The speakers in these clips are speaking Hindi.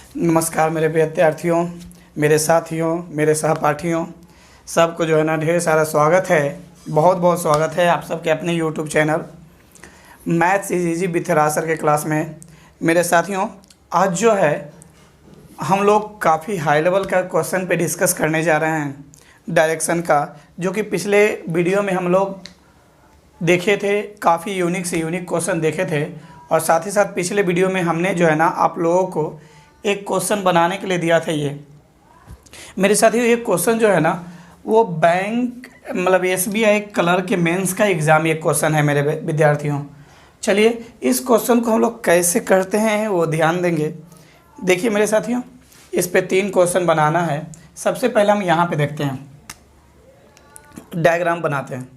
नमस्कार मेरे विद्यार्थियों, मेरे साथियों, मेरे सहपाठियों, सबको जो है ना ढेर सारा स्वागत है। बहुत बहुत स्वागत है आप सबके अपने YouTube channel maths is easy with रासर के क्लास में। मेरे साथियों, आज जो है हम लोग काफ़ी हाई लेवल का क्वेश्चन पे डिस्कस करने जा रहे हैं, डायरेक्शन का, जो कि पिछले वीडियो में हम लोग देखे थे। काफ़ी यूनिक से यूनिक क्वेश्चन देखे थे और साथ ही साथ पिछले वीडियो में हमने जो है ना आप लोगों को एक क्वेश्चन बनाने के लिए दिया था। ये मेरे साथियों, ये क्वेश्चन जो है ना वो बैंक मतलब SBI कलर के मेंस का एग्ज़ाम ये क्वेश्चन है मेरे विद्यार्थियों। चलिए इस क्वेश्चन को हम लोग कैसे करते हैं वो ध्यान देंगे। देखिए मेरे साथियों, इस पे 3 क्वेश्चन बनाना है। सबसे पहले हम यहाँ पे देखते हैं, डायग्राम बनाते हैं।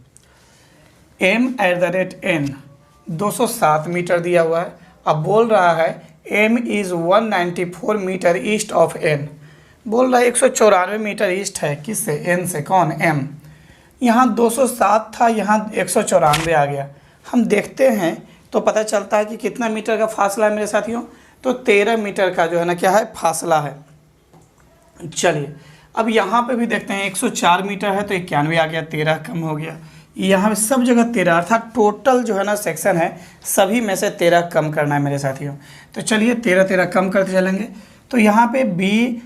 m@n 207 मीटर दिया हुआ है। अब बोल रहा है m is 194 metre east of n। बोल रहा है 194 मीटर ईस्ट है किससे? n से। कौन? m। यहाँ 207 था, यहाँ 194 आ गया। हम देखते हैं तो पता चलता है कि कितना मीटर का फासला है मेरे साथियों। तो 13 मीटर का जो है ना क्या है, फासला है। चलिए अब यहाँ पे भी देखते हैं, 104 मीटर है तो 91 आ गया, 13 कम हो गया। यहाँ पे सब जगह 13, अर्थात टोटल जो है ना सेक्शन है सभी में से 13 कम करना है मेरे साथियों। तो चलिए 13 कम करते चलेंगे। तो यहाँ पे B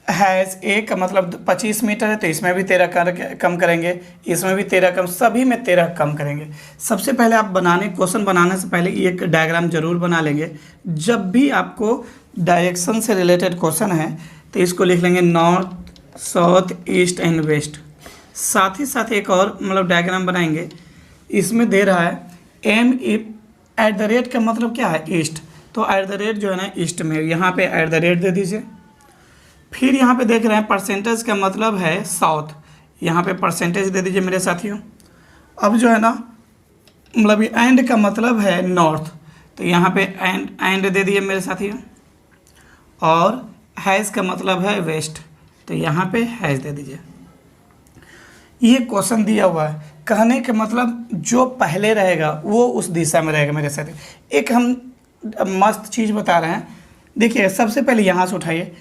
हैज़ A का मतलब 25 मीटर है तो इसमें भी 13 कम करेंगे, इसमें भी 13 कम, सभी में 13 कम करेंगे। सबसे पहले आप क्वेश्चन बनाने से पहले एक डायग्राम जरूर बना लेंगे। जब भी आपको डायरेक्शन से रिलेटेड क्वेश्चन है तो इसको लिख लेंगे north, south, east and west. साथ ही साथ एक और मतलब डायग्राम बनाएंगे। इसमें दे रहा है m @ का मतलब क्या है? ईस्ट। तो @ जो है ना ईस्ट में, यहाँ पे @ दे दीजिए। फिर यहाँ पे देख रहे हैं परसेंटेज का मतलब है साउथ, यहाँ पे परसेंटेज दे दीजिए मेरे साथियों। अब जो है ना मतलब एंड का मतलब है नॉर्थ, तो यहाँ पे एंड दे दिए मेरे साथियों। और हैज़ का मतलब है वेस्ट, तो यहाँ पे हैज़ दे दीजिए। ये क्वेश्चन दिया हुआ है, कहने का मतलब जो पहले रहेगा वो उस दिशा में रहेगा मेरे साथ। एक हम मस्त चीज़ बता रहे हैं। देखिए सबसे पहले यहाँ से उठाइए,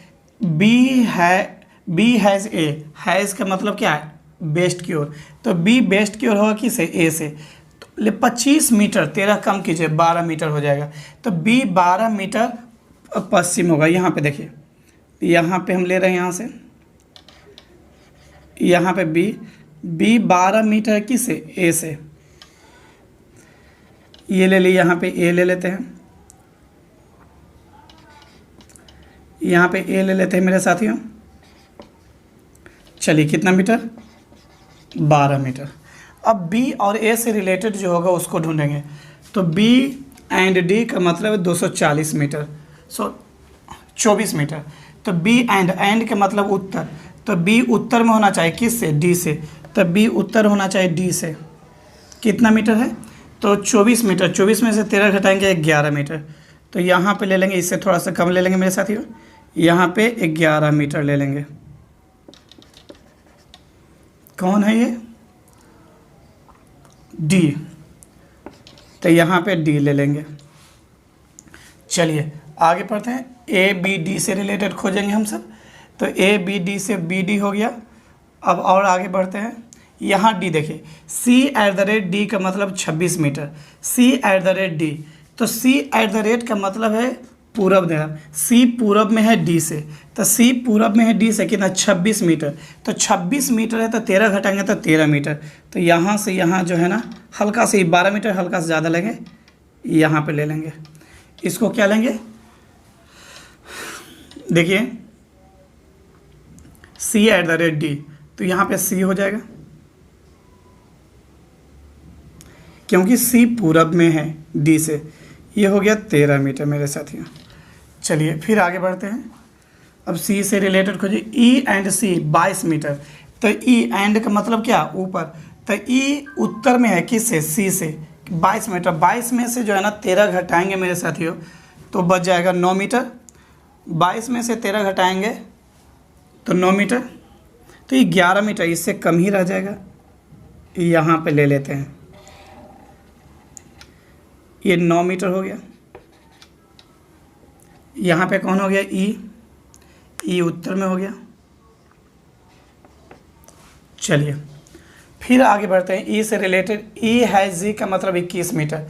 B हैज़ A। हैज़ का मतलब क्या है? बेस्ट की ओर। तो B बेस्ट की ओर होगा किसे? A से। तो 25 मीटर, 13 कम कीजिए, 12 मीटर हो जाएगा। तो B 12 मीटर पश्चिम होगा। यहाँ पे देखिए, यहाँ पे हम ले रहे हैं यहाँ से, यहाँ पे B 12 मीटर किसे? A से। ये ले लिए, यहाँ पे A ले लेते हैं, यहाँ पे A ले लेते हैं मेरे साथियों। चलिए कितना मीटर? 12 मीटर। अब B और A से रिलेटेड जो होगा उसको ढूंढेंगे। तो B एंड D का मतलब है 240 मीटर, 24 मीटर। तो B एंड का मतलब उत्तर, तो B उत्तर में होना चाहिए किससे? D से। तो B उत्तर होना चाहिए D से। कितना मीटर है? तो 24 मीटर। 24 में से 13 घटाएंगे 11 मीटर। तो यहाँ पे ले लेंगे, इससे थोड़ा सा कम ले लेंगे मेरे साथियों, यहाँ पे 11 मीटर ले लेंगे। कौन है ये? D। तो यहाँ पे D ले लेंगे। चलिए आगे पढ़ते हैं। ABD से रिलेटेड खोजेंगे हम सब। तो ABD से BD हो गया। अब और आगे बढ़ते हैं। यहाँ D देखिए, C@D का मतलब 26 मीटर। C@D, तो C@ का मतलब है पूरब देना। C पूरब में है D से, तो C पूरब में है D से कितना? 26 मीटर। तो 26 मीटर है तो 13 घटाएंगे तो 13 मीटर। तो यहाँ से यहाँ जो है ना हल्का से 12 मीटर हल्का से ज़्यादा लेंगे, यहाँ पे ले लेंगे। इसको क्या लेंगे? देखिए C@D, तो यहाँ पे C हो जाएगा क्योंकि C पूरब में है D से। ये हो गया 13 मीटर मेरे साथियों। चलिए फिर आगे बढ़ते हैं। अब C से रिलेटेड खोजिए। E and C 22 metre. तो E एंड का मतलब क्या? ऊपर। तो E उत्तर में है किससे? C से। 22 मीटर, 22 में से जो है ना 13 घटाएंगे मेरे साथियों तो बच जाएगा 9 मीटर। 22 में से 13 घटाएंगे तो 9 मीटर। तो ये 11 मीटर, इससे कम ही रह जाएगा। यहाँ पे ले लेते हैं, ये 9 मीटर हो गया। यहाँ पे कौन हो गया? ई। ई उत्तर में हो गया। चलिए फिर आगे बढ़ते हैं। ई से रिलेटेड, ई हैज़ जी का मतलब 21 मीटर।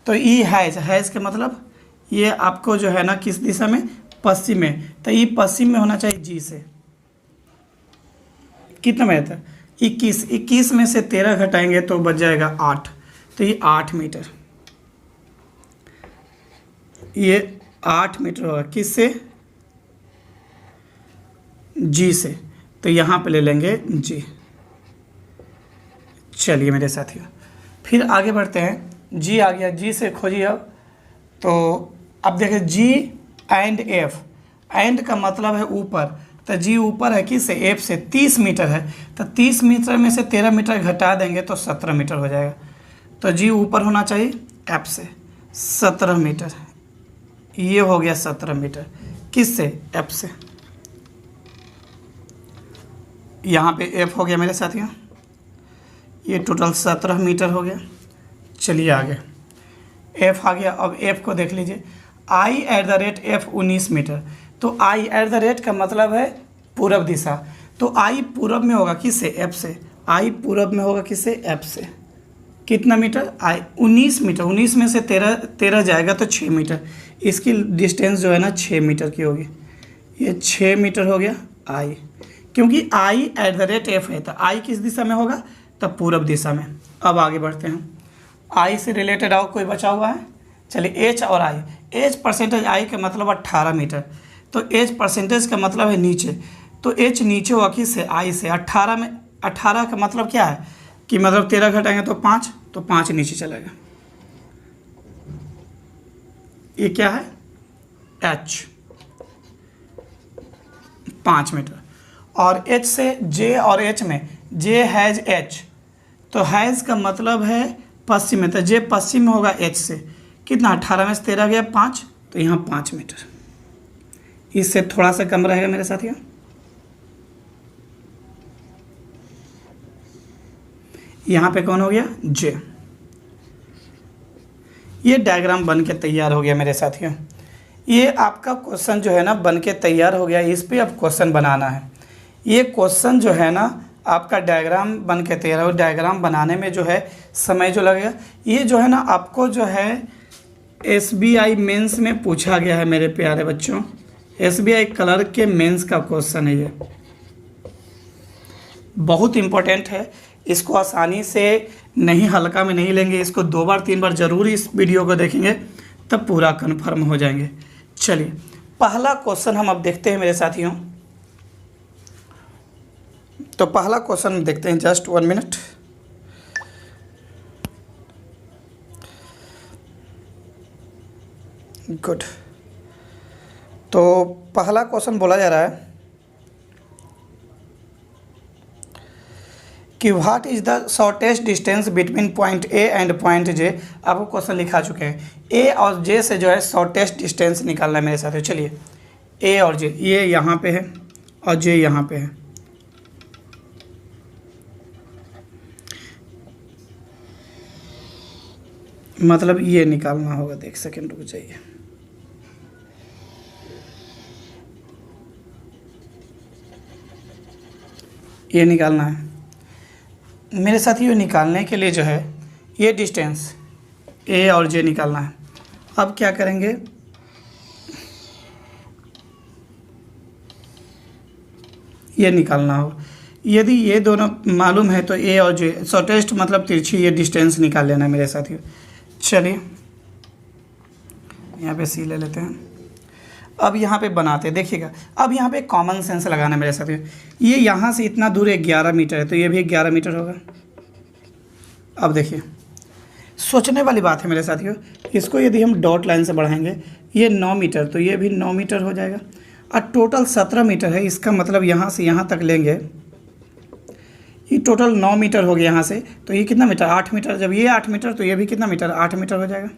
तो ई हैज़ का मतलब ये आपको जो है ना किस दिशा में, पश्चिम में, तो ई पश्चिम में होना चाहिए जी से। कितना में था 21, 21 में से 13 घटाएंगे तो बच जाएगा 8, तो ये 8 मीटर, ये 8 मीटर होगा किससे, जी से, तो यहाँ पे ले लेंगे जी। चलिए मेरे साथियों फिर आगे बढ़ते हैं। जी आ गया, जी से खोजिए अब। तो अब देखिए जी एंड एफ, एंड का मतलब है ऊपर, तो जी ऊपर है किससे, एफ से, 30 मीटर है, तो 30 मीटर में से 13 मीटर घटा देंगे तो 17 मीटर हो जाएगा। तो जी ऊपर होना चाहिए एफ से 17 मीटर, ये हो गया 17 मीटर किससे, एफ से। यहाँ पे एफ हो गया मेरे साथियों, ये टोटल 17 मीटर हो गया। चलिए आगे, एफ आ गया। अब एफ को देख लीजिए, I at the rate F 19 metre. तो आई एट द रेट का मतलब है पूरब दिशा, तो आई पूरब में होगा किससे, एफ से, आई पूरब में होगा किससे, एफ से। कितना मीटर, आई 19 मीटर, 19 में से 13 जाएगा तो 6 मीटर, इसकी डिस्टेंस जो है ना 6 मीटर की होगी, ये 6 मीटर हो गया आई, क्योंकि आई एट द रेट एफ है, तो आई किस दिशा में होगा, तब पूरब दिशा में। अब आगे बढ़ते हैं, आई से रिलेटेड और कोई बचा हुआ है। चलिए एच और आई, एच परसेंटेज आई का मतलब 18 मीटर, तो एच परसेंटेज का मतलब है नीचे, तो एच नीचे होगा किससे, आई से। 18 में 18 का मतलब क्या है कि मतलब 13 घटाएंगे तो 5, तो 5 नीचे चलेगा, ये क्या है, एच 5 मीटर। और एच से जे, और एच में जे हैज़ एच, तो हैज़ का मतलब है पश्चिम में, तो जे पश्चिम में होगा एच से। कितना, 18 में से 13 गया 5, तो यहाँ 5 मीटर, इससे थोड़ा सा कम रहेगा मेरे साथियों। यहाँ पे कौन हो गया, जे। ये डायग्राम बन के तैयार हो गया मेरे साथियों। ये आपका क्वेश्चन जो है ना बन के तैयार हो गया, इस पे अब क्वेश्चन बनाना है। ये क्वेश्चन जो है ना आपका डायग्राम बन के तैयार हो, डायग्राम बनाने में जो है समय जो लगेगा, ये जो है ना आपको जो है SBI मेंस में पूछा गया है मेरे प्यारे बच्चों, SBI क्लर्क के मेंस का क्वेश्चन है, ये बहुत इम्पोर्टेंट है। इसको आसानी से नहीं, हल्का में नहीं लेंगे, इसको 2 बार 3 बार जरूर इस वीडियो को देखेंगे तब पूरा कन्फर्म हो जाएंगे। चलिए पहला क्वेश्चन हम अब देखते हैं मेरे साथियों। तो पहला क्वेश्चन देखते हैं, जस्ट 1 मिनट। गुड। तो पहला क्वेश्चन बोला जा रहा है कि what is the shortest distance between point A and point J. आपको क्वेश्चन लिखा चुके हैं, ए और जे से जो है शॉर्टेस्ट डिस्टेंस निकालना है मेरे साथ। चलिए ए और जे, ये यहाँ पे है और जे यहाँ पे है, मतलब ये निकालना होगा। देख सेकेंड रुक जाइए, ये निकालना है मेरे साथ। ये निकालने के लिए जो है ये डिस्टेंस ए और जे निकालना है। अब क्या करेंगे, ये निकालना हो, यदि ये दोनों मालूम है तो ए और जे, शॉर्टेस्ट मतलब तिरछी, ये डिस्टेंस निकाल लेना है मेरे साथियों। चलिए यहाँ पे सी ले लेते हैं। अब यहाँ पे बनाते हैं, देखिएगा। अब यहाँ पे कॉमन सेंस लगाना है मेरे साथियों। ये यहाँ से इतना दूर 11 मीटर है, तो ये भी 11 मीटर होगा। अब देखिए सोचने वाली बात है मेरे साथियों, इसको यदि हम डॉट लाइन से बढ़ाएंगे, ये 9 मीटर, तो ये भी 9 मीटर हो जाएगा। और टोटल 17 मीटर है, इसका मतलब यहाँ से यहाँ तक लेंगे, ये टोटल 9 मीटर हो गया यहाँ से, तो ये कितना मीटर, 8 मीटर। जब ये 8 मीटर तो ये भी कितना मीटर, 8 मीटर हो जाएगा।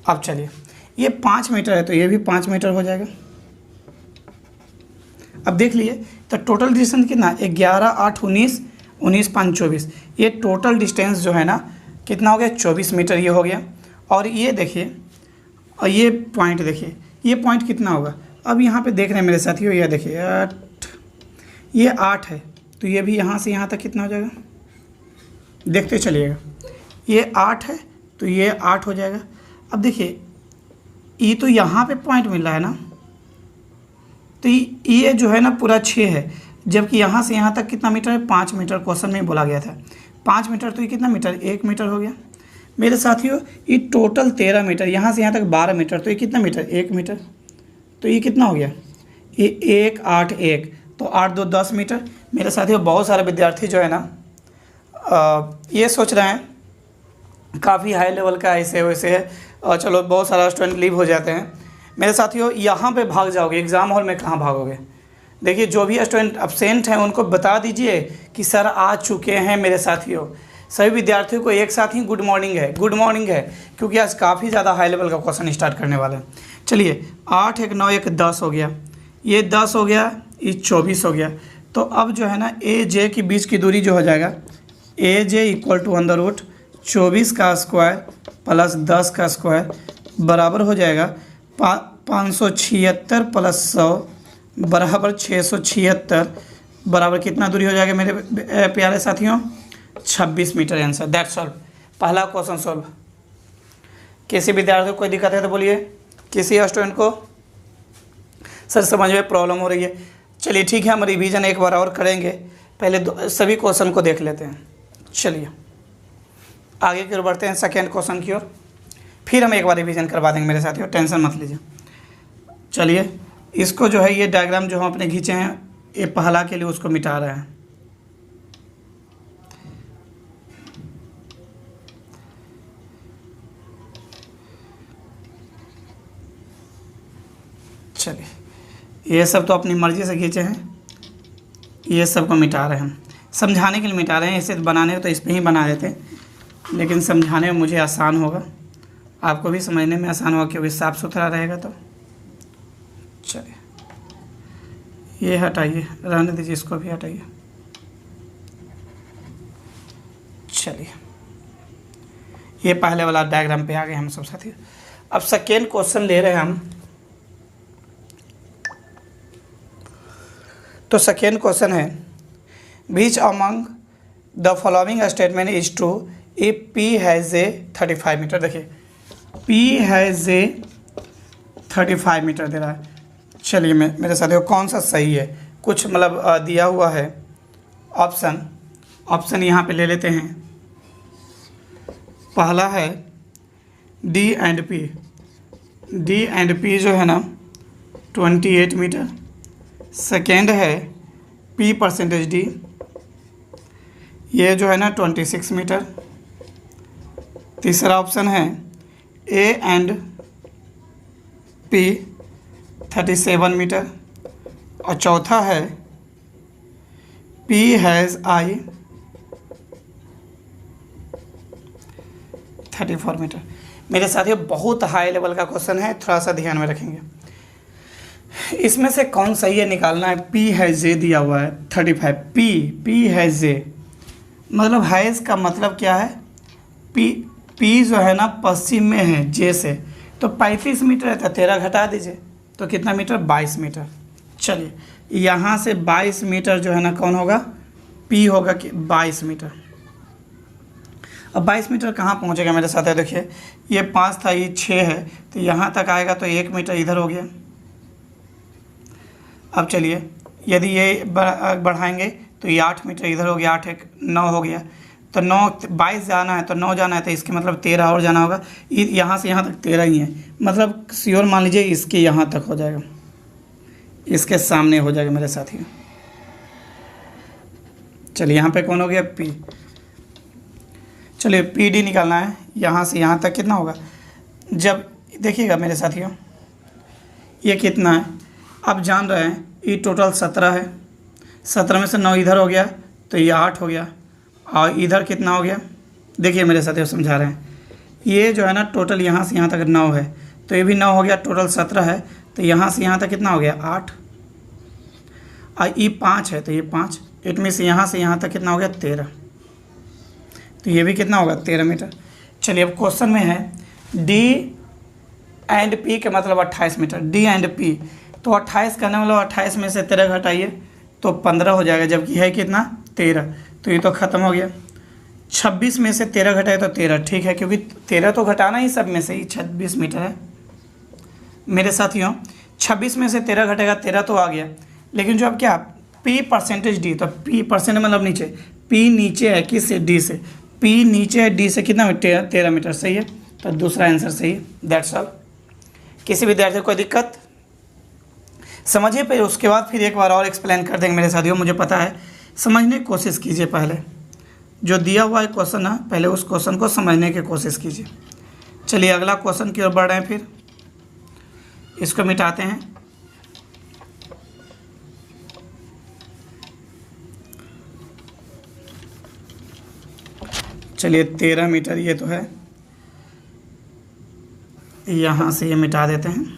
अब चलिए ये 5 मीटर है, तो ये भी 5 मीटर हो जाएगा। अब देख लिए तो टोटल डिस्टेंस कितना, 11 8 19, 19 5 24, ये टोटल डिस्टेंस जो है ना कितना हो गया, 24 मीटर ये हो गया। और ये देखिए, और ये पॉइंट देखिए, ये पॉइंट कितना होगा। अब यहाँ पे देख रहे हैं मेरे साथियों, ये देखिए 8, ये 8 है, तो ये भी यहाँ से यहाँ तक कितना हो जाएगा, देखते चलिएगा। ये 8 है तो ये 8 हो जाएगा। अब देखिए ये तो यहाँ पे पॉइंट मिल रहा है ना, तो ये जो है ना पूरा 6 है, जबकि यहाँ से यहाँ तक कितना मीटर है, 5 मीटर क्वेश्चन में बोला गया था। 5 मीटर तो ये कितना मीटर, 1 मीटर हो गया मेरे साथियों। ये टोटल 13 मीटर, यहाँ से यहाँ तक 12 मीटर, तो ये कितना मीटर, 1 मीटर, तो ये कितना हो गया, ये 1 8 1, तो 8 2 10 मीटर। मेरे साथियों बहुत सारे विद्यार्थी जो है ना ये सोच रहे हैं काफ़ी हाई लेवल का ऐसे वैसे है, और चलो बहुत सारा स्टूडेंट लीव हो जाते हैं। मेरे साथियों यहाँ पे भाग जाओगे, एग्ज़ाम हॉल में कहाँ भागोगे। देखिए जो भी स्टूडेंट अब्सेंट हैं उनको बता दीजिए कि सर आ चुके हैं। मेरे साथियों सभी विद्यार्थियों को एक साथ ही गुड मॉर्निंग है, क्योंकि आज काफ़ी ज़्यादा हाई लेवल का क्वेश्चन स्टार्ट करने वाले हैं। चलिए 8 1 9 1 10 हो गया, ये 10 हो गया, ये 24 हो गया। तो अब जो है ना ए जे के बीच की दूरी जो हो जाएगा, ए J equal to under root 24 का स्क्वायर प्लस 10 का स्क्वायर बराबर हो जाएगा 576 प्लस 100 बराबर 676 बराबर कितना दूरी हो जाएगा मेरे प्यारे साथियों, 26 मीटर। Answer that's solve. पहला क्वेश्चन सॉल्व। किसी विद्यार्थी को कोई दिक्कत है तो बोलिए, किसी स्टूडेंट को सर समझ में प्रॉब्लम हो रही है। चलिए ठीक है, हम रिवीजन एक बार और करेंगे, पहले सभी क्वेश्चन को देख लेते हैं। चलिए आगे की ओर बढ़ते हैं, सेकेंड क्वेश्चन की ओर, फिर हम एक बार रिवीजन करवा देंगे मेरे साथियों, टेंशन मत लीजिए। चलिए इसको जो है, ये डायग्राम जो हम अपने खींचे हैं, ये पहला के लिए उसको मिटा रहे हैं। चलिए ये सब तो अपनी मर्ज़ी से खींचे हैं, ये सब को मिटा रहे हैं हम, समझाने के लिए मिटा रहे हैं। इसे बनाने तो इस पर ही बना देते, लेकिन समझाने में मुझे आसान होगा, आपको भी समझने में आसान होगा, क्योंकि साफ़ सुथरा रहेगा। तो चलिए ये हटाइए, रहने दीजिए, इसको भी हटाइए। चलिए ये पहले वाला डायग्राम पे आ गए हम सब साथी। अब सेकेंड क्वेश्चन ले रहे हैं हम। तो सेकेंड क्वेश्चन है, which among the following statement is true if P has a 35 metre. देखिए P हैज़ ए 35 मीटर दे रहा है। चलिए मेरे साथियों कौन सा सही है, कुछ मतलब दिया हुआ है ऑप्शन यहाँ पे ले लेते हैं। पहला है D एंड P जो है ना 28 मीटर। सेकेंड है P%D, ये जो है ना 26 मीटर। तीसरा ऑप्शन है A एंड P 37 मीटर। और चौथा है P हैज़ I 34 मीटर। मेरे साथियों बहुत हाई लेवल का क्वेश्चन है, थोड़ा सा ध्यान में रखेंगे। इसमें से कौन सही है निकालना है। P हैज़ ए दिया हुआ है 35, P हैज़ ए मतलब हैज़ का मतलब क्या है, P जो है ना पश्चिम में है जे से, तो 35 मीटर है, तो 13 घटा दीजिए, तो कितना मीटर, 22 मीटर। चलिए यहाँ से 22 मीटर जो है ना कौन होगा, P होगा कि 22 मीटर। अब 22 मीटर कहाँ पहुँचेगा मेरे साथ है, देखिए ये 5 था, ये 6 है, तो यहाँ तक आएगा तो 1 मीटर इधर हो गया। अब चलिए यदि ये बढ़ाएंगे तो ये 8 मीटर इधर हो गया, 8 1 9 हो गया, तो 9 22 जाना है तो 9 जाना है, तो इसके मतलब 13 और जाना होगा। यहाँ से यहाँ तक 13 ही है, मतलब श्योर मान लीजिए इसके यहाँ तक हो जाएगा, इसके सामने हो जाएगा मेरे साथियों। चलिए यहाँ पे कौन हो गया, P। चलिए PD निकालना है, यहाँ से यहाँ तक कितना होगा। जब देखिएगा मेरे साथियों ये कितना है, अब जान रहे हैं ये टोटल 17 है, 17 में से 9 इधर हो गया तो ये 8 हो गया, और इधर कितना हो गया, देखिए मेरे साथियों समझा रहे हैं। ये जो है ना टोटल यहाँ से यहाँ तक 9 है, तो ये भी 9 हो गया, टोटल 17 है, तो यहाँ से यहाँ तक कितना हो गया, 8। और ये 5 है, तो ये 5, इट मीन्स यहाँ से यहाँ तक कितना हो गया, 13, तो ये भी कितना होगा, 13 मीटर। चलिए अब क्वेश्चन में है डी एंड पी के मतलब 28 मीटर, डी एंड पी। तो 28 करने वाला 28 में से 13 घटाइए तो 15 हो जाएगा, जबकि है कितना 13, तो ये तो ख़त्म हो गया। 26 में से 13 घटाए तो 13, ठीक है, क्योंकि 13 तो घटाना ही सब में से ही 26 मीटर है मेरे साथियों। 26 में से 13 घटेगा 13 तो आ गया, लेकिन जो अब क्या पी परसेंटेज डी, तो पी परसेंट मतलब नीचे, पी नीचे है किससे, डी से, पी नीचे है डी से, कितना 13 मीटर, सही है, तो दूसरा आंसर सही है। That's all. किसी विद्यार्थी को कोई दिक्कत समझिए, फिर उसके बाद फिर एक बार और एक्सप्लेन कर देंगे मेरे साथियों, मुझे पता है। समझने की कोशिश कीजिए, पहले जो दिया हुआ है क्वेश्चन है पहले उस क्वेश्चन को समझने की कोशिश कीजिए। चलिए अगला क्वेश्चन की ओर बढ़ रहे हैं, फिर इसको मिटाते हैं। चलिए 13 मीटर ये तो है, यहाँ से ये मिटा देते हैं।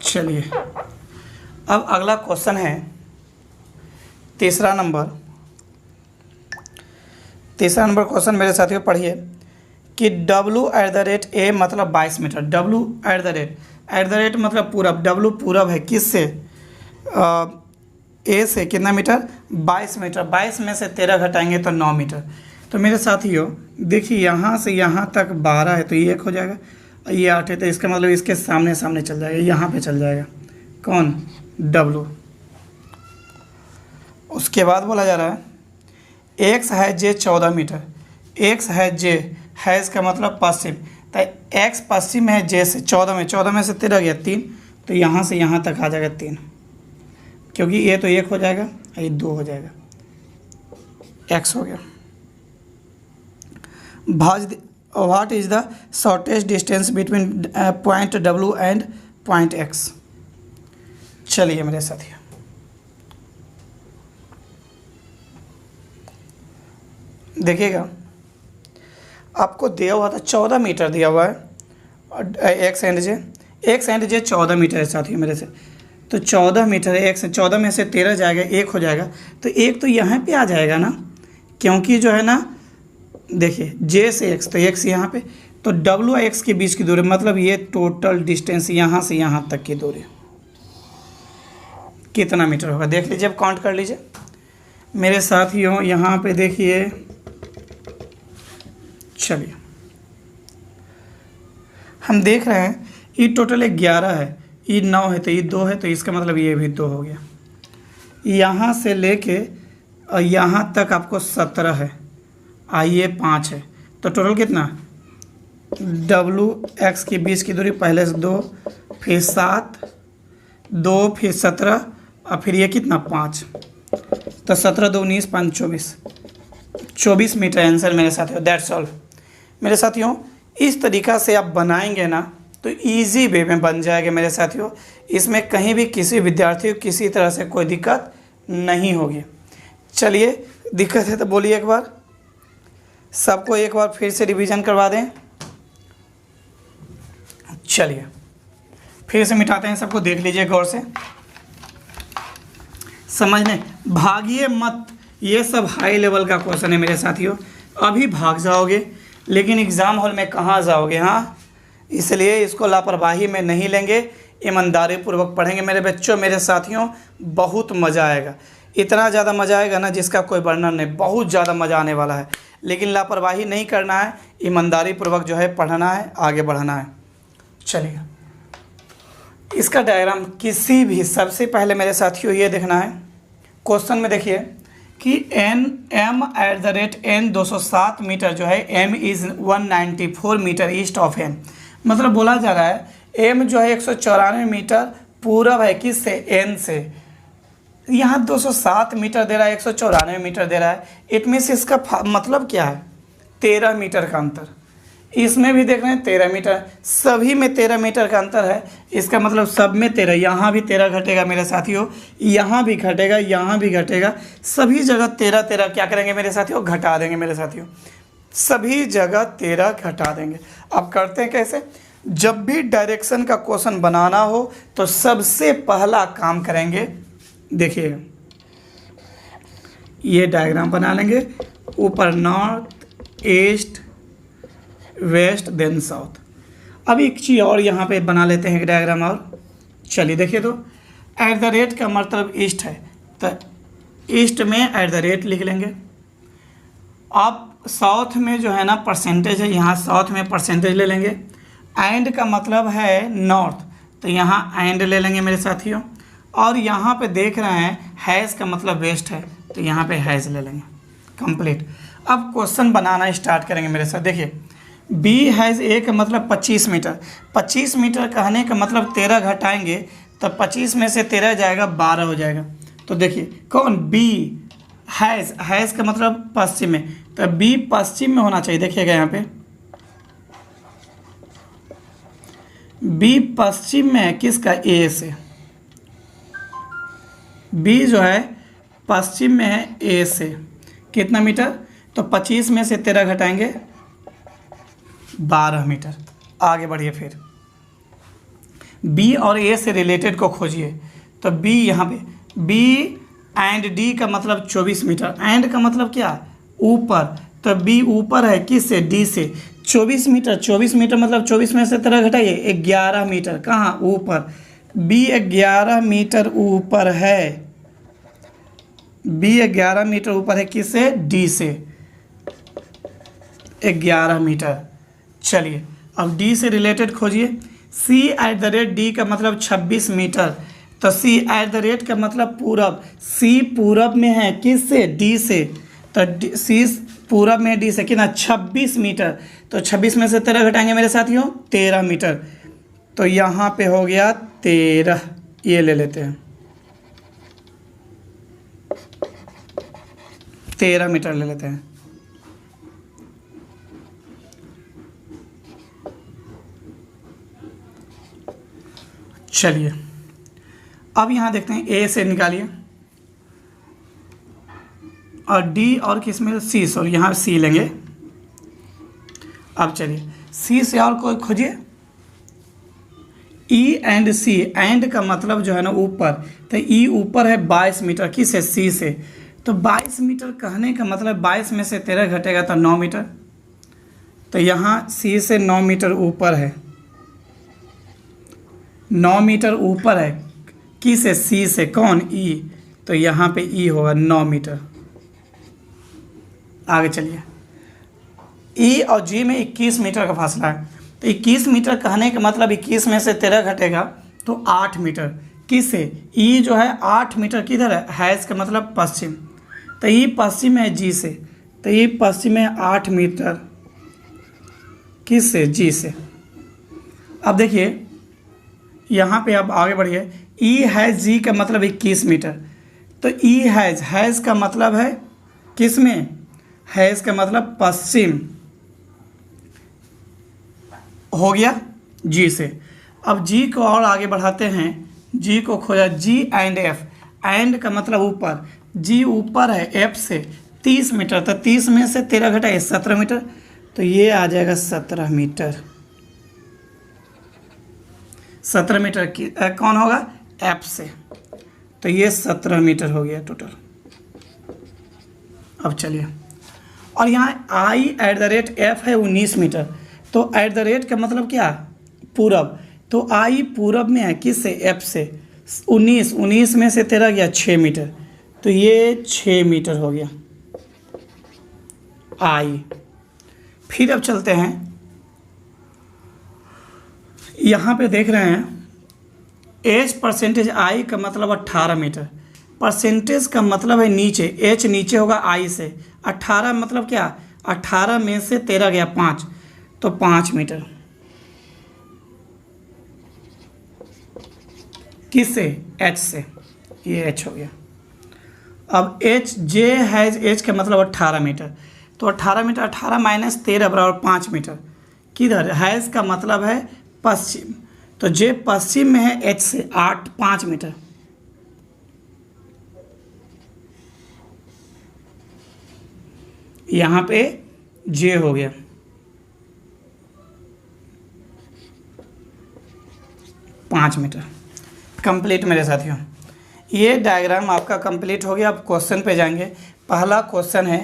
चलिए अब अगला क्वेश्चन है तीसरा नंबर क्वेश्चन मेरे साथियों पढ़िए कि W@A मतलब 22 मीटर, W@, मतलब पूरब, W पूरब है किससे, A से कितना मीटर 22 मीटर, 22 में से 13 घटाएंगे तो 9 मीटर। तो मेरे साथियों देखिए यहाँ से यहाँ तक 12 है तो ये 1 हो जाएगा, ये 8 है तो इसका मतलब इसके सामने सामने चल जाएगा, यहाँ पे चल जाएगा कौन, W। उसके बाद बोला जा रहा है X है J 14 मीटर, X है J है इसका मतलब पश्चिम, तो X पश्चिम है J से 14 में से 13 गया 3, तो यहाँ से यहाँ तक आ जाएगा 3, क्योंकि ये तो 1 हो जाएगा ये 2 हो जाएगा, X हो गया। भाज what is the shortest distance between point W and point X। चलिए मेरे साथियों देखिएगा, आपको दिया हुआ था 14 मीटर दिया हुआ है, X एंड J 14 मीटर है साथियों मेरे से, तो 14 मीटर है, X 14 में से 13 जाएगा 1 हो जाएगा, तो 1 तो यहाँ पे आ जाएगा ना, क्योंकि जो है ना देखिए J से X, तो X यहाँ पे, तो W और X के बीच की दूरी मतलब ये टोटल डिस्टेंस यहाँ से यहाँ तक की दूरी कितना मीटर होगा, देख लीजिए, अब काउंट कर लीजिए मेरे साथियों। यहाँ पे देखिए, चलिए हम देख रहे हैं ये टोटल 11 है, ये 9 है तो ये 2 है, तो इसका मतलब ये भी 2 हो गया। यहाँ से लेके और यहाँ तक आपको 17 है, ये 5 है, तो टोटल कितना, W X के बीच की दूरी पहले से 2, फिर 7, 2 फिर 17 और फिर ये कितना 5, तो 17 2 19 5 24 मीटर आंसर मेरे साथियों। दैट्स ऑल मेरे साथियों। इस तरीक़ा से आप बनाएंगे ना तो इजी वे में बन जाएगा मेरे साथियों, इसमें कहीं भी किसी विद्यार्थी को किसी तरह से कोई दिक्कत नहीं होगी। चलिए दिक्कत है तो बोलिए एक बार, सबको एक बार फिर से रिवीजन करवा दें। चलिए फिर से मिटाते हैं, सबको देख लीजिए गौर से, समझने भागिए मत, ये सब हाई लेवल का क्वेश्चन है मेरे साथियों, अभी भाग जाओगे लेकिन एग्ज़ाम हॉल में कहाँ जाओगे, हाँ, इसलिए इसको लापरवाही में नहीं लेंगे, ईमानदारी पूर्वक पढ़ेंगे मेरे बच्चों, मेरे साथियों, बहुत मज़ा आएगा, इतना ज़्यादा मज़ा आएगा ना जिसका कोई वर्णन नहीं, बहुत ज़्यादा मज़ा आने वाला है। लेकिन लापरवाही नहीं करना है, ईमानदारी पूर्वक जो है पढ़ना है, आगे बढ़ना है। चलिए इसका डायग्राम किसी भी, सबसे पहले मेरे साथियों ये देखना है, क्वेश्चन में देखिए कि m 207 मीटर जो है, m is 194 metre east of n, मतलब बोला जा रहा है m जो है 194 मीटर पूरब है किससे, n से, यहाँ 207 मीटर दे रहा है, 194 मीटर दे रहा है, इट मीन्स इसका मतलब क्या है, 13 मीटर का अंतर, इसमें भी देख रहे हैं 13 मीटर, सभी में 13 मीटर का अंतर है, इसका मतलब सब में 13, यहाँ भी 13 घटेगा मेरे साथियों, यहाँ भी घटेगा, यहाँ भी घटेगा, सभी जगह 13 13 क्या करेंगे मेरे साथियों, घटा देंगे मेरे साथियों, सभी जगह 13 घटा देंगे। अब करते हैं कैसे, जब भी डायरेक्शन का क्वेश्चन बनाना हो तो सबसे पहला काम करेंगे, देखिए ये डायग्राम बना लेंगे, ऊपर north east west then south. अब एक चीज़ और यहाँ पे बना लेते हैं एक डायग्राम और। चलिए देखिए, तो एट द रेट का मतलब ईस्ट है, तो ईस्ट में एट द रेट लिख लेंगे। अब साउथ में जो है ना परसेंटेज है, यहाँ साउथ में परसेंटेज ले लेंगे। एंड का मतलब है नॉर्थ, तो यहाँ एंड ले लेंगे मेरे साथियों। और यहाँ पे देख रहे हैं हैज़ का मतलब वेस्ट है, तो यहाँ पे हैज़ ले लेंगे। कंप्लीट। अब क्वेश्चन बनाना स्टार्ट करेंगे मेरे साथ। देखिए, बी हैज़ ए का मतलब 25 मीटर। 25 मीटर कहने का मतलब 13 घटाएंगे तो 25 में से 13 जाएगा 12 हो जाएगा। तो देखिए कौन, बी हैज़ का मतलब पश्चिम में, तो बी पश्चिम में होना चाहिए। देखिएगा यहाँ पे बी पश्चिम में है किसका, ए से। बी जो है पश्चिम में है ए से। कितना मीटर, तो 25 में से 13 घटाएंगे 12 मीटर। आगे बढ़िए, फिर बी और ए से रिलेटेड को खोजिए। तो बी यहाँ पे बी एंड डी का मतलब 24 मीटर। एंड का मतलब क्या, ऊपर, तो बी ऊपर है किससे, डी से। 24 मीटर, 24 मीटर मतलब 24 में से 13 घटाइए 11 मीटर। कहाँ, ऊपर। बी 11 मीटर ऊपर है। बी 11 मीटर ऊपर है किससे, डी से, 11 मीटर। चलिए अब डी से रिलेटेड खोजिए। C at the rate D का मतलब 26 मीटर, तो सी एट द रेट का मतलब पूरब। सी पूरब में है किससे, डी से, तो सी पूरब में डी से कितना, 26 मीटर। तो 26 में से 13 घटाएंगे मेरे साथियों 13 मीटर। तो यहाँ पे हो गया 13, ये ले लेते हैं 13 मीटर ले लेते हैं। चलिए अब यहाँ देखते हैं, ए से निकालिए और डी और किस में, सी, सॉरी यहाँ सी लेंगे। अब चलिए सी से और कोई खोजिए। ई एंड सी, एंड का मतलब जो है ना ऊपर, तो ई ऊपर है 22 मीटर किससे, सी से। तो 22 मीटर कहने का मतलब 22 में से 13 घटेगा तो 9 मीटर। तो यहाँ सी से 9 मीटर ऊपर है, 9 मीटर ऊपर है किससे, सी से। कौन, ई, तो यहाँ पे ई होगा 9 मीटर। आगे चलिए, ई और जी में 21 मीटर का फासला है। तो 21 मीटर कहने का मतलब 21 में से 13 घटेगा तो 8 मीटर किससे, ई जो है 8 मीटर किधर है, हैज़ का मतलब पश्चिम, तो ई पश्चिम है जी से, तो ई पश्चिम है 8 मीटर किससे, जी से। अब देखिए यहाँ पे अब आगे बढ़िए। ई हैज़ जी का मतलब 21 मीटर, तो ई हैज़ का मतलब है किस में, हैज़ का मतलब पश्चिम हो गया जी से। अब जी को और आगे बढ़ाते हैं, जी को खोजा, जी एंड एफ। एंड का मतलब ऊपर, जी ऊपर है एफ से 30 मीटर, तो 30 में से 13 घटाए 17 मीटर, तो ये आ जाएगा 17 मीटर। 17 मीटर की कौन होगा, एफ से, तो ये 17 मीटर हो गया टोटल। अब चलिए, और यहाँ आई एट द रेट एफ है 19 मीटर, तो एट द रेट का मतलब क्या, पूरब, तो आई पूरब में है किससे, एफ से। 19 में से 13 गया 6 मीटर, तो ये 6 मीटर हो गया आई। फिर अब चलते हैं, यहाँ पे देख रहे हैं एच परसेंटेज आई का मतलब 18 मीटर। परसेंटेज का मतलब है नीचे, एच नीचे होगा आई से। 18 मतलब क्या, 18 में से 13 गया 5, तो 5 मीटर किससे, एच से, ये एच हो गया। अब एच जे हैज़ एच का मतलब 18 मीटर, तो 18 मीटर, 18 माइनस 13 बराबर 5 मीटर। किधर, हैज़ का मतलब है पश्चिम, तो जे पश्चिम में है एच से 5 मीटर। यहाँ पे जे हो गया 5 मीटर। कंप्लीट मेरे साथियों, ये डायग्राम आपका कंप्लीट हो गया। अब क्वेश्चन पे जाएंगे। पहला क्वेश्चन है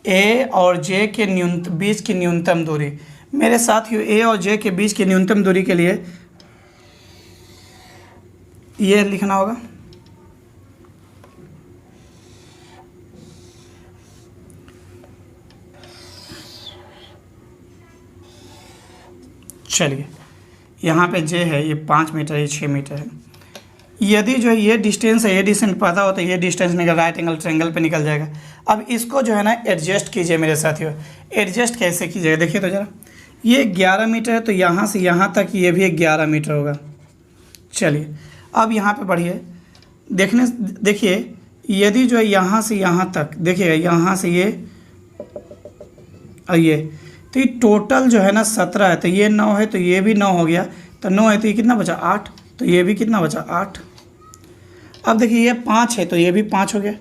ए और जे के बीच की न्यूनतम दूरी। मेरे साथियों ए और जे के बीच की न्यूनतम दूरी के लिए ये लिखना होगा। चलिए यहाँ पे जे है, ये 5 मीटर, ये 6 मीटर है। यदि जो है ये डिस्टेंस है, ये डिस्टेंस पता हो तो ये डिस्टेंस निकल राइट एंगल ट्रायंगल पे निकल जाएगा। अब इसको जो है ना एडजस्ट कीजिए मेरे साथियों। एडजस्ट कैसे कीजिएगा देखिए तो ज़रा, ये 11 मीटर है तो यहाँ से यहाँ तक ये भी 11 मीटर होगा। चलिए अब यहाँ पे बढ़िए, देखिए यदि जो है यहाँ से यहाँ तक देखिएगा, यहाँ से ये और ये, तो ये टोटल जो है ना 17 है, तो ये 9 है तो ये भी 9 हो गया, तो 9 है तो ये कितना बचा 8, तो ये भी कितना बचा 8। अब देखिए ये 5 है तो ये भी 5 हो गया,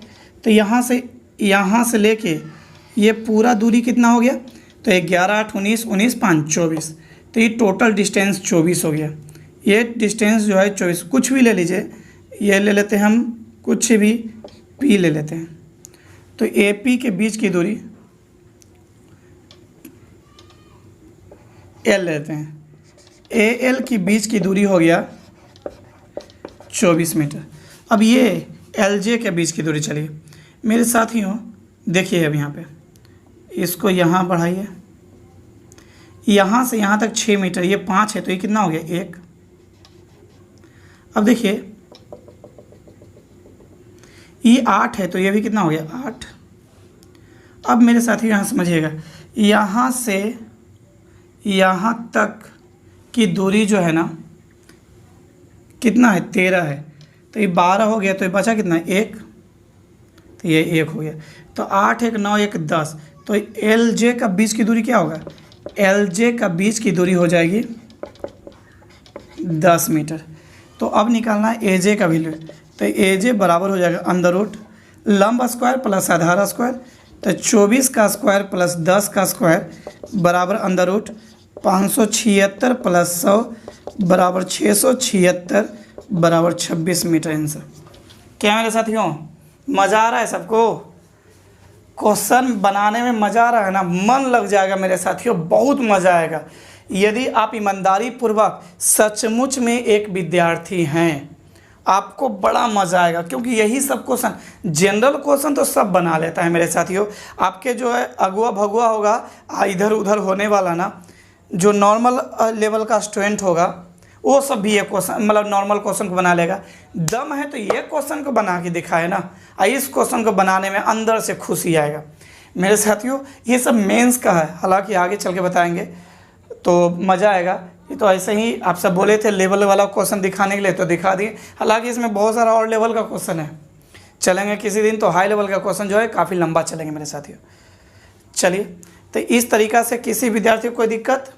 तो यहाँ से लेके ये पूरा दूरी कितना हो गया, तो ये 11 8 19 19 5 24, तो ये टोटल डिस्टेंस 24 हो गया। ये डिस्टेंस जो है 24, कुछ भी ले लीजिए, ये ले लेते हैं हम, कुछ भी पी ले लेते हैं, तो ए पी के बीच की दूरी एल लेते हैं, ए एल की बीच की दूरी हो गया 24 मीटर। अब ये एल जे के बीच की दूरी, चलिए मेरे साथियों देखिए अब यहाँ पे इसको यहाँ बढ़ाइए, यहाँ से यहाँ तक 6 मीटर, ये 5 है तो ये कितना हो गया 1। अब देखिए ये 8 है तो ये भी कितना हो गया 8। अब मेरे साथियों यहाँ समझिएगा, यहाँ से यहाँ तक की दूरी जो है ना कितना है 13 है, तो ये 12 हो गया, तो ये बचा कितना 1, तो ये 1 हो गया, तो 8 1 9 1 10, तो एल जे का बीच की दूरी क्या होगा, एल जे का बीच की दूरी हो जाएगी 10 मीटर। तो अब निकालना है ए जे का वैल्यू, तो ए जे बराबर हो जाएगा अंडर रूट लंब स्क्वायर प्लस आधार स्क्वायर, तो 24 का स्क्वायर प्लस 10 का स्क्वायर बराबर अंडर रूट 576 प्लस 100 बराबर 676 बराबर 26 मीटर आंसर। क्या मेरे साथियों मज़ा आ रहा है सबको? क्वेश्चन बनाने में मज़ा आ रहा है ना, मन लग जाएगा मेरे साथियों, बहुत मज़ा आएगा यदि आप ईमानदारी पूर्वक सचमुच में एक विद्यार्थी हैं। आपको बड़ा मज़ा आएगा, क्योंकि यही सब क्वेश्चन, जनरल क्वेश्चन तो सब बना लेता है मेरे साथियों। आपके जो है अगुआ भगुआ होगा इधर उधर होने वाला ना, जो नॉर्मल लेवल का स्टूडेंट होगा वो सब भी ये क्वेश्चन मतलब नॉर्मल क्वेश्चन को बना लेगा। दम है तो ये क्वेश्चन को बना के दिखाए ना, इस क्वेश्चन को बनाने में अंदर से खुशी आएगा मेरे साथियों। ये सब मेंस का है, हालांकि आगे चल के बताएंगे तो मज़ा आएगा। ये तो ऐसे ही आप सब बोले थे लेवल वाला क्वेश्चन दिखाने के लिए, तो दिखा दिए। हालांकि इसमें बहुत सारा और लेवल का क्वेश्चन है, चलेंगे किसी दिन तो हाई लेवल का क्वेश्चन जो है काफ़ी लंबा चलेंगे मेरे साथियों। चलिए, तो इस तरीक़ा से किसी विद्यार्थी को कोई दिक्कत?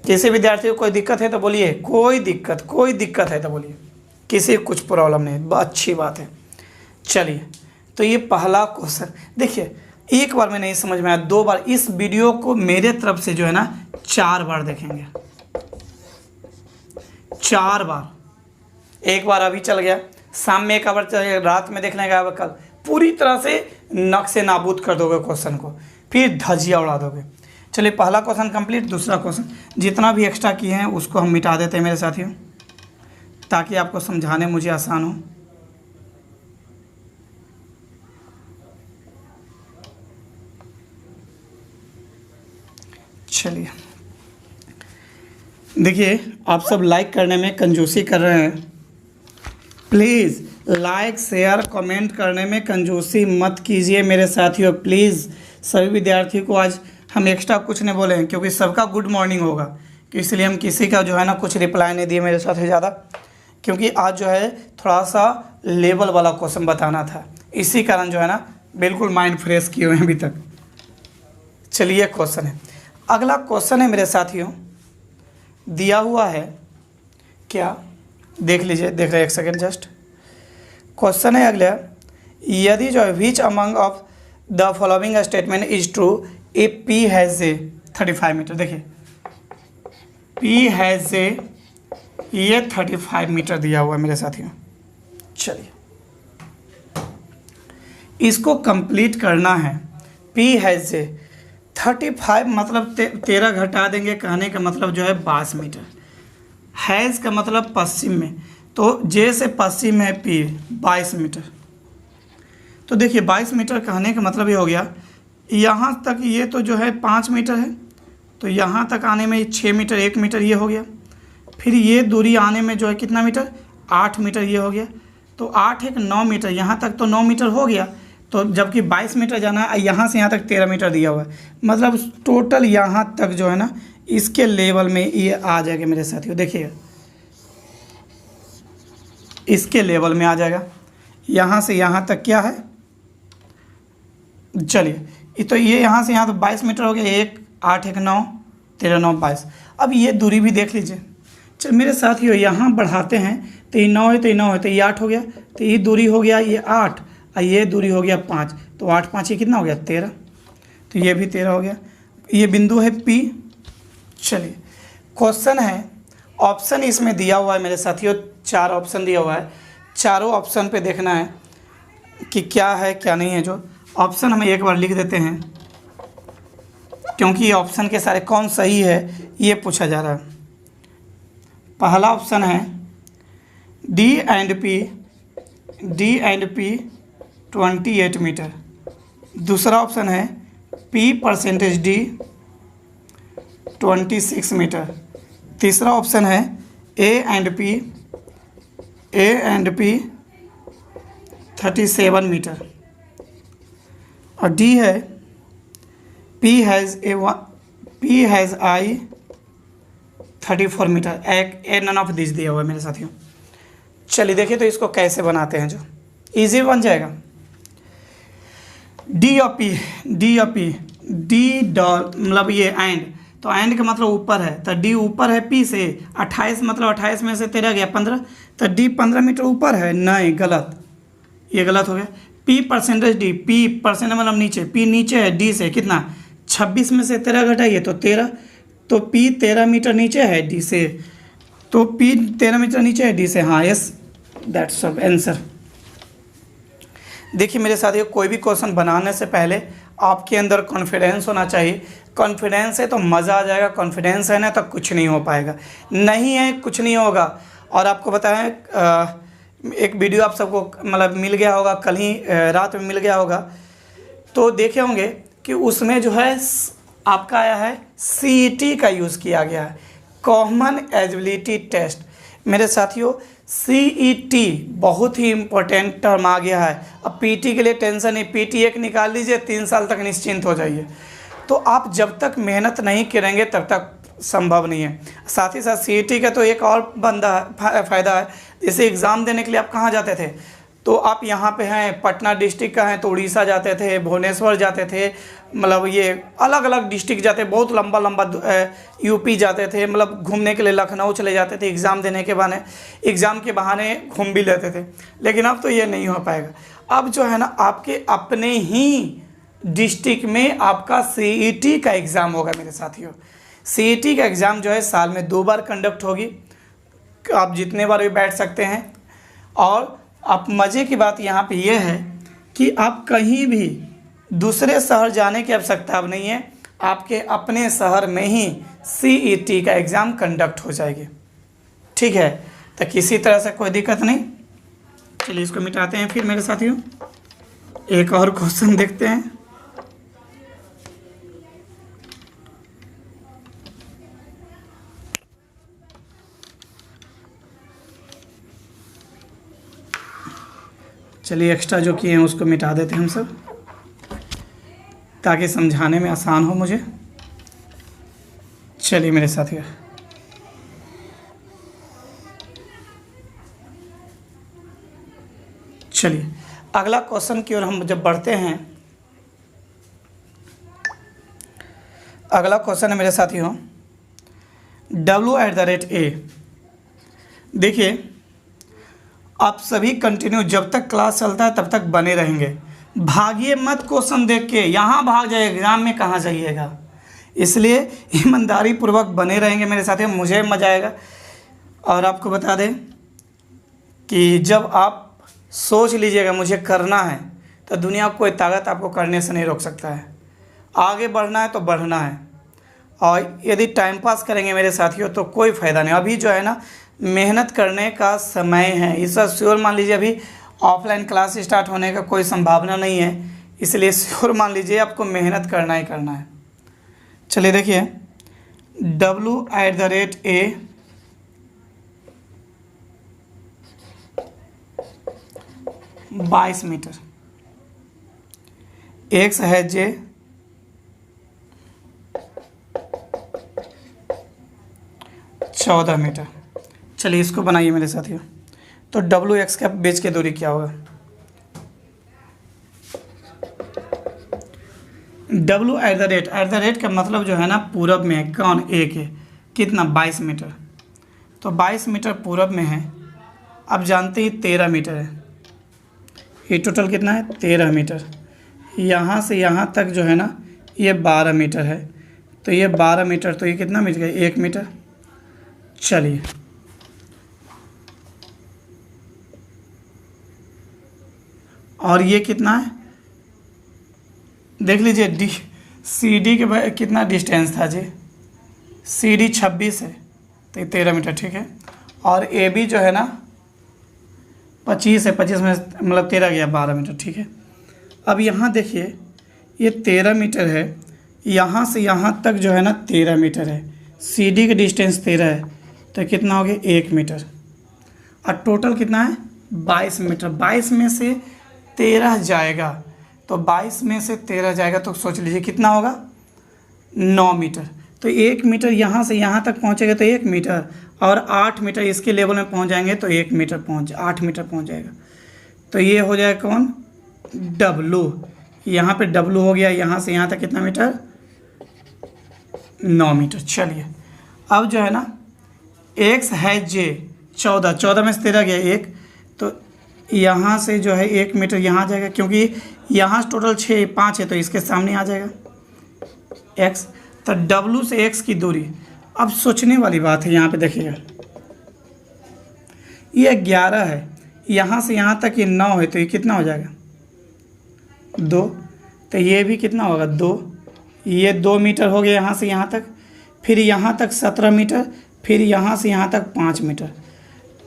किसी विद्यार्थी को कोई दिक्कत है तो बोलिए, कोई दिक्कत है तो बोलिए, किसी को कुछ प्रॉब्लम नहीं, अच्छी बात है। चलिए, तो ये पहला क्वेश्चन देखिए, एक बार में नहीं समझ में आया, 2 बार इस वीडियो को मेरे तरफ से जो है ना 4 बार देखेंगे, 4 बार। एक बार अभी चल गया, शाम में एक बार चल गया, रात में देखने का कल, पूरी तरह से नक्शे नाबूद कर दोगे क्वेश्चन को, फिर धजिया उड़ा दोगे। चलिए, पहला क्वेश्चन कंप्लीट। दूसरा क्वेश्चन जितना भी एक्स्ट्रा किए हैं उसको हम मिटा देते हैं मेरे साथियों, ताकि आपको समझाने मुझे आसान हो। चलिए, देखिए आप सब लाइक करने में कंजूसी कर रहे हैं, प्लीज़ लाइक शेयर कमेंट करने में कंजूसी मत कीजिए मेरे साथियों, प्लीज़। सभी विद्यार्थी को आज हम एक्स्ट्रा कुछ नहीं बोले हैं, क्योंकि सबका गुड मॉर्निंग होगा, तो इसलिए हम किसी का जो है ना कुछ रिप्लाई नहीं दिए मेरे साथ ज़्यादा, क्योंकि आज जो है थोड़ा सा लेवल वाला क्वेश्चन बताना था, इसी कारण जो है ना बिल्कुल माइंड फ्रेश किए हुए हैं अभी तक। चलिए, क्वेश्चन है, अगला क्वेश्चन है मेरे साथियों, दिया हुआ है क्या, देख लीजिए, देख रहे एक सेकेंड जस्ट। क्वेश्चन है अगला, यदि जो है which among of the following statement is true if P has a 35 metre. देखिए, पी हैज़ ए, ये 35 मीटर दिया हुआ है मेरे साथियों। चलिए, इसको कंप्लीट करना है। P हैज़ जे 35 मतलब 13 घटा देंगे, कहने का मतलब जो है 22 मीटर। हैज़ का मतलब पश्चिम में, तो जे से पश्चिम है P 22 मीटर। तो देखिए 22 मीटर कहने का मतलब ये हो गया, यहाँ तक ये तो जो है 5 मीटर है, तो यहाँ तक आने में 6 मीटर, 1 मीटर ये हो गया। फिर ये दूरी आने में जो है कितना मीटर, 8 मीटर ये हो गया। तो 8 एक 9 मीटर, यहाँ तक तो 9 मीटर हो गया। तो जबकि 22 मीटर जाना है, यहाँ से यहाँ तक 13 मीटर दिया हुआ है, मतलब टोटल यहाँ तक जो है ना इसके लेवल में ये आ जाएगा मेरे साथियों। देखिएगा इसके लेवल में आ जाएगा, यहाँ से यहाँ तक क्या है, चलिए तो ये यहाँ से यहाँ तो 22 मीटर हो गया। 1 8 1 9 13 9 22। अब ये दूरी भी देख लीजिए। चल मेरे साथियों यहाँ बढ़ाते हैं, तो ये 9 है, तो ये 9 है, तो ये 8 हो गया, तो ये दूरी हो गया ये 8 और ये दूरी हो गया 5, तो 8 5 ये कितना हो गया 13, तो ये भी 13 हो गया। ये बिंदु है P। चलिए क्वेश्चन है, ऑप्शन इसमें दिया हुआ है मेरे साथियों, 4 ऑप्शन दिया हुआ है। चारों ऑप्शन पे देखना है कि क्या है क्या नहीं है। जो ऑप्शन हमें एक बार लिख देते हैं, क्योंकि ये ऑप्शन के सारे कौन सही है ये पूछा जा रहा है। पहला ऑप्शन है D एंड P 28 मीटर। दूसरा ऑप्शन है P% D 26 मीटर। तीसरा ऑप्शन है A एंड P 37 मीटर। और D है P हैज़ I 34 मीटर। एक नन ऑफ दिस दिया हुआ है मेरे साथियों। चलिए देखिए तो इसको कैसे बनाते हैं, जो इजी बन जाएगा। डी और पी डी डॉट मतलब ये एंड, तो एंड का मतलब ऊपर है, तो डी ऊपर है P से। 28 मतलब 28 में से 13 गया 15, तो D 15 मीटर ऊपर है। नहीं, गलत, ये गलत हो गया। P% D, P% मतलब नीचे, P नीचे है D से कितना, 26 में से 13 घटाइए तो 13, तो P 13 मीटर नीचे है D से, तो P 13 मीटर नीचे है D से। हाँ यस, दैट्स ऑल आंसर। देखिए मेरे साथियों, कोई भी क्वेश्चन बनाने से पहले आपके अंदर कॉन्फिडेंस होना चाहिए। कॉन्फिडेंस है तो मज़ा आ जाएगा, कॉन्फिडेंस है ना तो कुछ नहीं हो पाएगा, नहीं है कुछ नहीं होगा। और आपको बताएं, एक वीडियो आप सबको मतलब मिल गया होगा, कल ही रात में मिल गया होगा, तो देखे होंगे कि उसमें जो है आपका आया है CET का यूज़ किया गया है, कॉमन एलिजिबिलिटी टेस्ट। मेरे साथियों CET बहुत ही इम्पोर्टेंट टर्म आ गया है। अब PT के लिए टेंशन नहीं, PT एक निकाल लीजिए, 3 साल तक निश्चिंत हो जाइए। तो आप जब तक मेहनत नहीं करेंगे तब तक संभव नहीं है। साथ ही साथ CET का तो एक और फ़ायदा है, जैसे एग्ज़ाम देने के लिए आप कहाँ जाते थे, तो आप यहाँ पे हैं पटना डिस्ट्रिक्ट का हैं तो उड़ीसा जाते थे, भुवनेश्वर जाते थे, मतलब ये अलग अलग डिस्ट्रिक्ट जाते, बहुत लंबा लंबा UP जाते थे, मतलब घूमने के लिए लखनऊ चले जाते थे एग्ज़ाम देने के बहाने, एग्ज़ाम के बहाने घूम भी लेते थे। लेकिन अब तो ये नहीं हो पाएगा। अब जो है ना आपके अपने ही डिस्ट्रिक्ट में आपका CET का एग्ज़ाम होगा मेरे साथियों। CET का एग्ज़ाम जो है साल में 2 बार कंडक्ट होगी, आप जितने बार भी बैठ सकते हैं। और आप मज़े की बात यहाँ पे ये है कि आप कहीं भी दूसरे शहर जाने की आवश्यकता अब नहीं है, आपके अपने शहर में ही CET का एग्ज़ाम कंडक्ट हो जाएगी। ठीक है, तो किसी तरह से कोई दिक्कत नहीं। चलिए इसको मिटाते हैं। फिर मेरे साथियों एक और क्वेश्चन देखते हैं। चलिए एक्स्ट्रा जो किए हैं उसको मिटा देते हैं हम सब, ताकि समझाने में आसान हो मुझे। चलिए मेरे साथियों, चलिए अगला क्वेश्चन की ओर हम जब बढ़ते हैं, अगला क्वेश्चन है मेरे साथियों W@A। देखिए आप सभी कंटिन्यू जब तक क्लास चलता है तब तक बने रहेंगे, भागिए मत क्वेश्चन देख के, यहाँ भाग जाए एग्ज़ाम में कहाँ जाइएगा, इसलिए ईमानदारी पूर्वक बने रहेंगे मेरे साथ, मुझे मज़ा आएगा। और आपको बता दें कि जब आप सोच लीजिएगा मुझे करना है, तो दुनिया कोई ताकत आपको करने से नहीं रोक सकता है। आगे बढ़ना है तो बढ़ना है, और यदि टाइम पास करेंगे मेरे साथियों तो कोई फ़ायदा नहीं। अभी जो है ना मेहनत करने का समय है। इस बार श्योर मान लीजिए अभी ऑफलाइन क्लास स्टार्ट होने का कोई संभावना नहीं है, इसलिए श्योर मान लीजिए आपको मेहनत करना ही करना है। चलिए देखिए, w@a 22 मीटर, x है j 14 मीटर। चलिए इसको बनाइए मेरे साथियों। तो WX के बीच की दूरी क्या होगा? w@@ का मतलब जो है ना पूरब में है, कौन? ए के, कितना? 22 मीटर। तो 22 मीटर पूरब में है। अब जानते ही 13 मीटर है, ये टोटल कितना है? 13 मीटर। यहाँ से यहाँ तक जो है ना ये 12 मीटर है, तो ये 12 मीटर, तो ये कितना मीटर है? 1 मीटर। चलिए और ये कितना है देख लीजिए, डी सी डी के कितना डिस्टेंस था जी? सी डी 26 है, तो 13 मीटर, ठीक है। और ए बी जो है ना 25 है, 25 में मतलब 13 गया, 12 मीटर, ठीक है। अब यहाँ देखिए ये 13 मीटर है, यहाँ से यहाँ तक जो है ना 13 मीटर है, सी डी का डिस्टेंस 13 है, तो कितना हो गया? 1 मीटर। और टोटल कितना है? 22 मीटर। 22 में से 13 जाएगा, तो 22 में से 13 जाएगा तो सोच लीजिए कितना होगा? 9 मीटर। तो 1 मीटर यहाँ से यहाँ तक पहुँचेगा तो 1 मीटर, और 8 मीटर इसके लेवल में पहुँच जाएंगे तो 8 मीटर पहुँच जाएगा। तो ये हो जाएगा कौन? W। यहाँ पे W हो गया, यहाँ से यहाँ तक कितना मीटर? 9 मीटर। चलिए अब जो है ना x है j 14 में से 13 गया 1, तो यहाँ से जो है 1 मीटर यहाँ आ जाएगा, क्योंकि यहाँ टोटल 5 है तो इसके सामने आ जाएगा x। तो W से x की दूरी, अब सोचने वाली बात है, यहाँ पे देखिएगा ये 11 है, यहाँ से यहाँ तक ये 9 है, तो ये कितना हो जाएगा? 2। तो ये भी कितना होगा? 2। ये 2 मीटर हो गया यहाँ से यहाँ तक, फिर यहाँ तक 17 मीटर, फिर यहाँ से यहाँ तक 5 मीटर।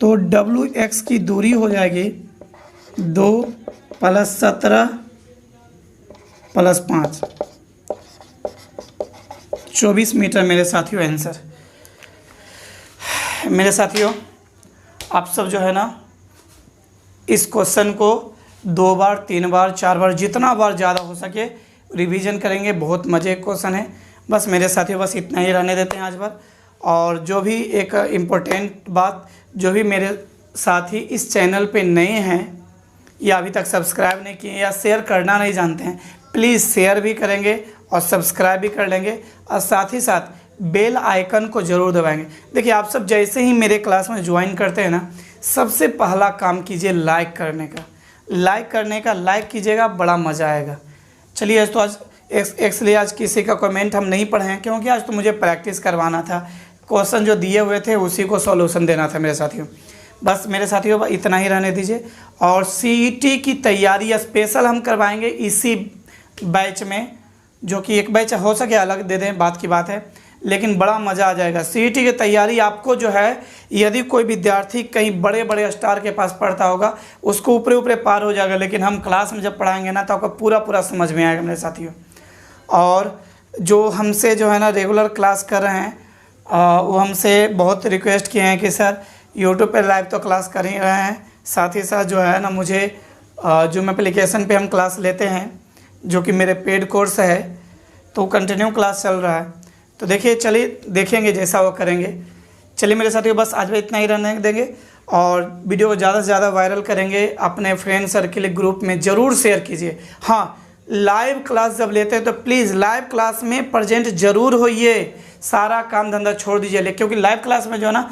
तो WX की दूरी हो जाएगी 2 + 17 + 5 24 मीटर मेरे साथियों आंसर। मेरे साथियों आप सब जो है ना इस क्वेश्चन को 2 बार 3 बार 4 बार जितना बार ज़्यादा हो सके रिवीजन करेंगे। बहुत मज़े का क्वेश्चन है। बस मेरे साथियों बस इतना ही रहने देते हैं आज बार। और जो भी एक इम्पोर्टेंट बात, जो भी मेरे साथी इस चैनल पे नए हैं या अभी तक सब्सक्राइब नहीं किए या शेयर करना नहीं जानते हैं, प्लीज़ शेयर भी करेंगे और सब्सक्राइब भी कर लेंगे, और साथ ही साथ बेल आइकन को ज़रूर दबाएंगे। देखिए आप सब जैसे ही मेरे क्लास में ज्वाइन करते हैं ना, सबसे पहला काम कीजिए लाइक करने का लाइक कीजिएगा, बड़ा मज़ा आएगा। चलिए तो आज एक्चुअली आज किसी का कमेंट हम नहीं पढ़े हैं, क्योंकि आज तो मुझे प्रैक्टिस करवाना था, क्वेश्चन जो दिए हुए थे उसी को सॉल्यूशन देना था मेरे साथियों। बस मेरे साथियों इतना ही रहने दीजिए। और CET की तैयारी स्पेशल हम करवाएंगे इसी बैच में, जो कि एक बैच हो सके अलग दे दें, बात की बात है, लेकिन बड़ा मज़ा आ जाएगा। CET की तैयारी आपको जो है, यदि कोई विद्यार्थी कहीं बड़े बड़े स्टार के पास पढ़ता होगा उसको ऊपरे पार हो जाएगा, लेकिन हम क्लास में जब पढ़ाएंगे ना तो आपको पूरा समझ में आएगा मेरे साथियों। और जो हमसे जो है ना रेगुलर क्लास कर रहे हैं वो हमसे बहुत रिक्वेस्ट किए हैं कि सर यूट्यूब पर लाइव तो क्लास कर ही रहे हैं, साथ ही साथ जो है ना मुझे जो एप्लीकेशन पे हम क्लास लेते हैं जो कि मेरे पेड कोर्स है, तो कंटिन्यू क्लास चल रहा है। तो देखिए चलिए देखेंगे जैसा वो करेंगे। चलिए मेरे साथियों बस आज भी इतना ही रहने देंगे, और वीडियो को ज़्यादा से ज़्यादा वायरल करेंगे, अपने फ्रेंड सर्किल ग्रुप में ज़रूर शेयर कीजिए। हाँ, लाइव क्लास जब लेते हैं तो प्लीज़ लाइव क्लास में प्रेजेंट ज़रूर होइए, सारा काम धंधा छोड़ दीजिए, क्योंकि लाइव क्लास में जो है ना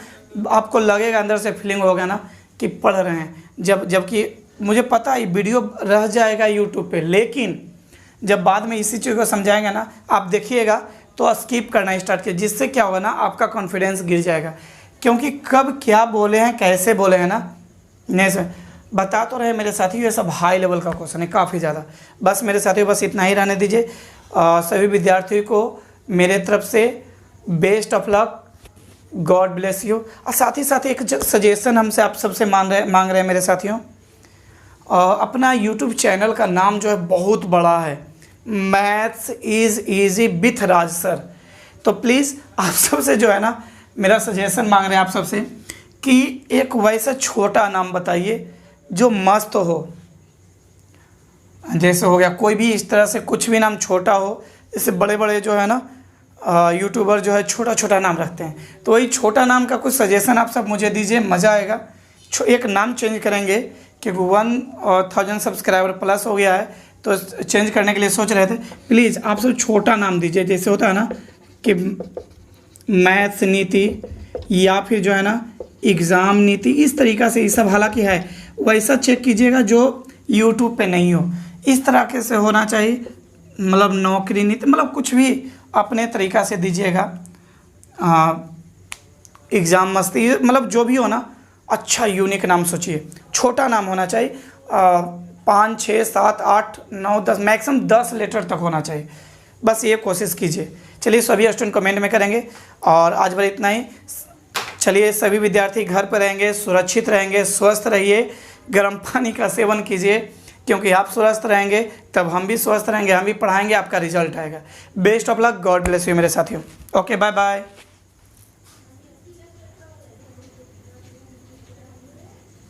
आपको लगेगा, अंदर से फीलिंग होगा ना कि पढ़ रहे हैं, जबकि मुझे पता है वीडियो रह जाएगा यूट्यूब पे, लेकिन जब बाद में इसी चीज़ को समझाएंगे ना आप देखिएगा तो स्किप करना स्टार्ट कीजिए, जिससे क्या होगा ना आपका कॉन्फिडेंस गिर जाएगा, क्योंकि कब क्या बोले हैं कैसे बोले हैं ना नहीं सर। बता तो रहे मेरे साथियों, ये सब हाई लेवल का क्वेश्चन है, काफ़ी ज़्यादा। बस मेरे साथियों बस इतना ही रहने दीजिए। सभी विद्यार्थियों को मेरे तरफ से best of luck, god bless you. और साथ ही साथ एक सजेशन हमसे आप सबसे मांग रहे हैं मेरे साथियों, अपना यूट्यूब चैनल का नाम जो है बहुत बड़ा है, maths is easy with Raj sir. तो प्लीज़ आप सबसे जो है ना मेरा सजेशन मांग रहे हैं आप सबसे कि एक वैसा छोटा नाम बताइए जो मस्त हो। जैसे हो गया कोई भी इस तरह से कुछ भी नाम छोटा हो, जैसे बड़े बड़े जो है ना यूट्यूबर जो है छोटा छोटा नाम रखते हैं, तो वही छोटा नाम का कुछ सजेशन आप सब मुझे दीजिए, मज़ा आएगा। एक नाम चेंज करेंगे क्योंकि 1000 सब्सक्राइबर प्लस हो गया है, तो चेंज करने के लिए सोच रहे थे। प्लीज़ आप सब छोटा नाम दीजिए, जैसे होता है ना कि मैथ्स नीति या फिर जो है ना एग्ज़ाम नीति, इस तरीक़ा से ये सब हालांकि है, वैसा चेक कीजिएगा जो यूट्यूब पे नहीं हो। इस तरह के से होना चाहिए, मतलब नौकरी नीति, मतलब कुछ भी अपने तरीक़ा से दीजिएगा। एग्ज़ाम मस्ती, मतलब जो भी हो ना, अच्छा यूनिक नाम सोचिए, छोटा नाम होना चाहिए। 5 6 7 8 9 10 मैक्सिमम 10 लेटर तक होना चाहिए, बस ये कोशिश कीजिए। चलिए सभी स्टूडेंट कमेंट में करेंगे, और आज भर इतना ही। चलिए सभी विद्यार्थी घर पर रहेंगे, सुरक्षित रहेंगे, स्वस्थ रहिए, गर्म पानी का सेवन कीजिए, क्योंकि आप स्वस्थ रहेंगे तब हम भी स्वस्थ रहेंगे, हम भी पढ़ाएंगे, आपका रिजल्ट आएगा। Best of luck, god bless you मेरे साथियों। Okay, bye bye.